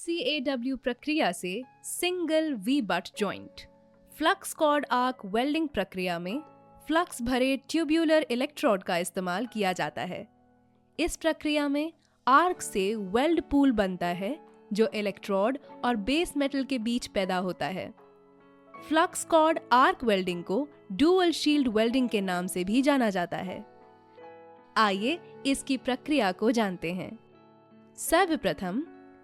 FCAW प्रक्रिया से single V butt joint. Flux cored arc welding प्रक्रिया में फ्लक्स भरे ट्यूब्यूलर इलेक्ट्रोड का इस्तेमाल किया जाता है। इस प्रक्रिया में आर्क से वेल्ड पूल बनता है जो इलेक्ट्रोड और बेस मेटल के बीच पैदा होता है। फ्लक्स कॉर्ड आर्क वेल्डिंग को डुअल शील्ड वेल्डिंग के नाम से भी जाना जाता है। आइए इसकी प्रक्रिया को जानते हैं। सर्वप्रथम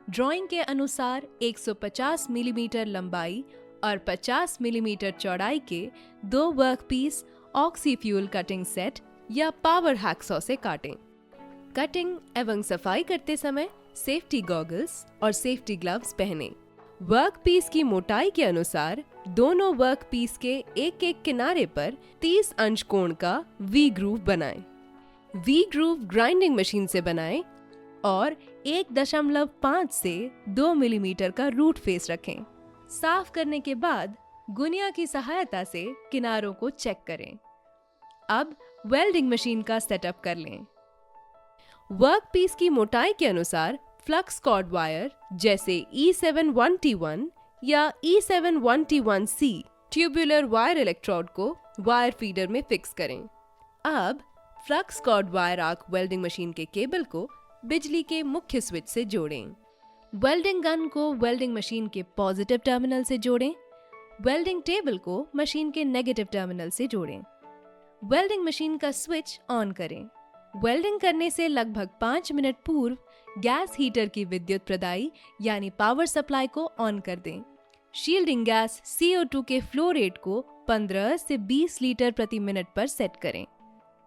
ड्राइंग के अनुसार 150 मिलीमीटर लंबाई और 50 मिलीमीटर चौड़ाई के 2 workpiece oxy fuel cutting set या पावर हैक्सॉ से काटें। कटिंग एवं सफाई करते समय सेफ्टी गॉगल्स और सेफ्टी ग्लव्स पहनें। वर्कपीस की मोटाई के अनुसार दोनों वर्कपीस के एक किनारे पर 30 अंश कोण का वी ग्रूव बनाएं। वी ग्रूव ग्राइंडिंग मशीन से बनाएं और 1.5 से 2 मिलीमीटर का रूट फेस रखें। साफ करने के बाद गुनिया की सहायता से किनारों को चेक करें। अब वेल्डिंग मशीन का सेटअप कर लें। वर्कपीस की मोटाई के अनुसार फ्लक्स कॉर्ड वायर जैसे E71T1 या E71T1C ट्यूबुलर वायर इलेक्ट्रोड को वायर फीडर में फिक्स करें। अब flux cored wire arc welding machine के केबल को बिजली के मुख्य स्विच से जोड़ें। वेल्डिंग गन को वेल्डिंग मशीन के पॉजिटिव टर्मिनल से जोड़ें। वेल्डिंग टेबल को मशीन के नेगेटिव टर्मिनल से जोड़ें। वेल्डिंग मशीन का स्विच ऑन करें। वेल्डिंग करने से लगभग 5 मिनट पूर्व गैस हीटर की विद्युत प्रदाई यानी पावर सप्लाई को ऑन कर दें। शील्डिंग गैस CO2 के फ्लो रेट को 15 से 20 लीटर प्रति मिनट पर सेट करें।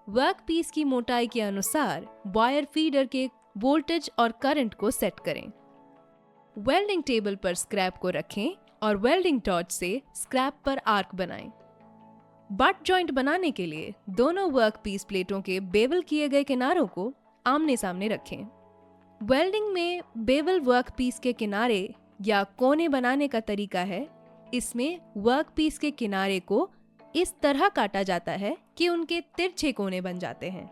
वर्कपीस की मोटाई के अनुसार वायर फीडर के वोल्टेज और करंट को सेट करें। वेल्डिंग टेबल पर स्क्रैप को रखें और वेल्डिंग टॉर्च से स्क्रैप पर आर्क बनाएं। बट जॉइंट बनाने के लिए दोनों वर्कपीस प्लेटों के बेवल किए गए किनारों को आमने सामने रखें। वेल्डिंग में बेवल वर्कपीस के किनारे या कोने बनाने का तरीका है। इसमें वर्कपीस के किनारे को इस तरह काटा जाता है कि उनके तिरछे कोने बन जाते हैं।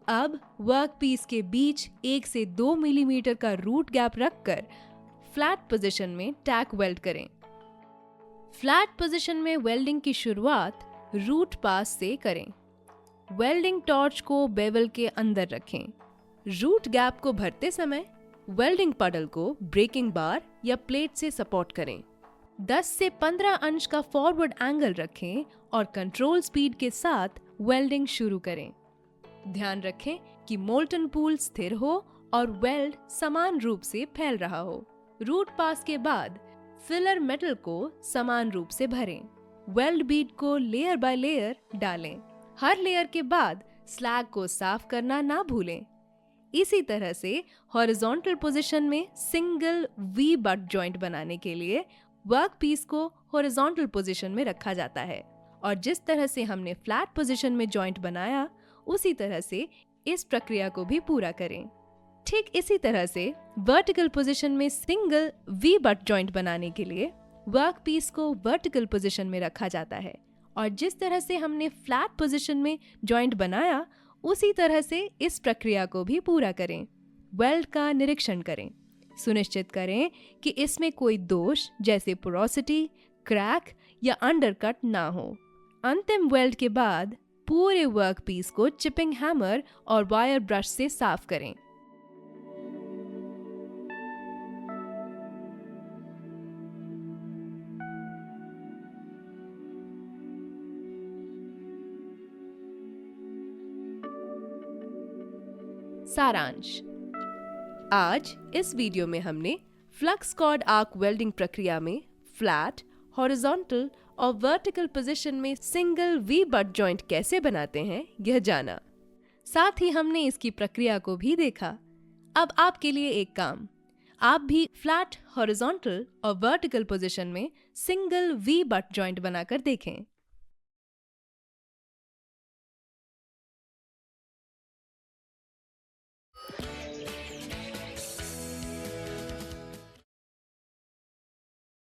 अब वर्कपीस के बीच 1 से 2 मिलीमीटर का रूट गैप रखकर फ्लैट पोजीशन में टैक वेल्ड करें। फ्लैट पोजीशन में वेल्डिंग की शुरुआत रूट पास से करें। वेल्डिंग टॉर्च को बेवल के अंदर रखें। रूट गैप को भरते समय वेल्डिंग पडल को ब्रेकिंग बार या प्लेट से सपोर्ट करें। 10 से 15 अंश का फॉरवर्ड एंगल रखें और कंट्रोल स्पीड के साथ वेल्डिंग शुरू करें। ध्यान रखें कि मोल्टन पूल स्थिर हो और वेल्ड समान रूप से फैल रहा हो। रूट पास के बाद फिलर मेटल को समान रूप से भरें। वेल्ड बीड को लेयर बाय लेयर डालें। हर लेयर के बाद स्लैग को साफ करना ना भूलें। इसी तरह से हॉरिजॉन्टल पोजीशन में सिंगल वी बट जॉइंट बनाने के लिए वर्कपीस को हॉरिजॉन्टल पोजीशन में रखा जाता है और जिस तरह से हमने फ्लैट पोजीशन में जॉइंट बनाया उसी तरह से इस प्रक्रिया को भी पूरा करें। ठीक इसी तरह से वर्टिकल पोजीशन में सिंगल वी बट जॉइंट बनाने के लिए वर्कपीस को वर्टिकल पोजीशन में रखा जाता है और जिस तरह से हमने फ्लैट पोजीशन में जॉइंट बनाया उसी तरह से इस प्रक्रिया को भी पूरा करें। वेल्ड का निरीक्षण करें। सुनिश्चित करें कि इसमें कोई दोष जैसे पोरोसिटी, क्रैक या अंडरकट ना हो। अंतिम वेल्ड के बाद पूरे वर्कपीस को चिपिंग हैमर और वायर ब्रश से साफ करें। सारांश। आज इस वीडियो में हमने फ्लक्स कॉर्ड आर्क वेल्डिंग प्रक्रिया में फ्लैट, हॉरिजॉन्टल और वर्टिकल पोजीशन में सिंगल वी बट जॉइंट कैसे बनाते हैं यह जाना। साथ ही हमने इसकी प्रक्रिया को भी देखा। अब आपके लिए एक काम, आप भी फ्लैट, हॉरिजॉन्टल और वर्टिकल पोजीशन में सिंगल वी बट जॉइंट बनाकर देखें।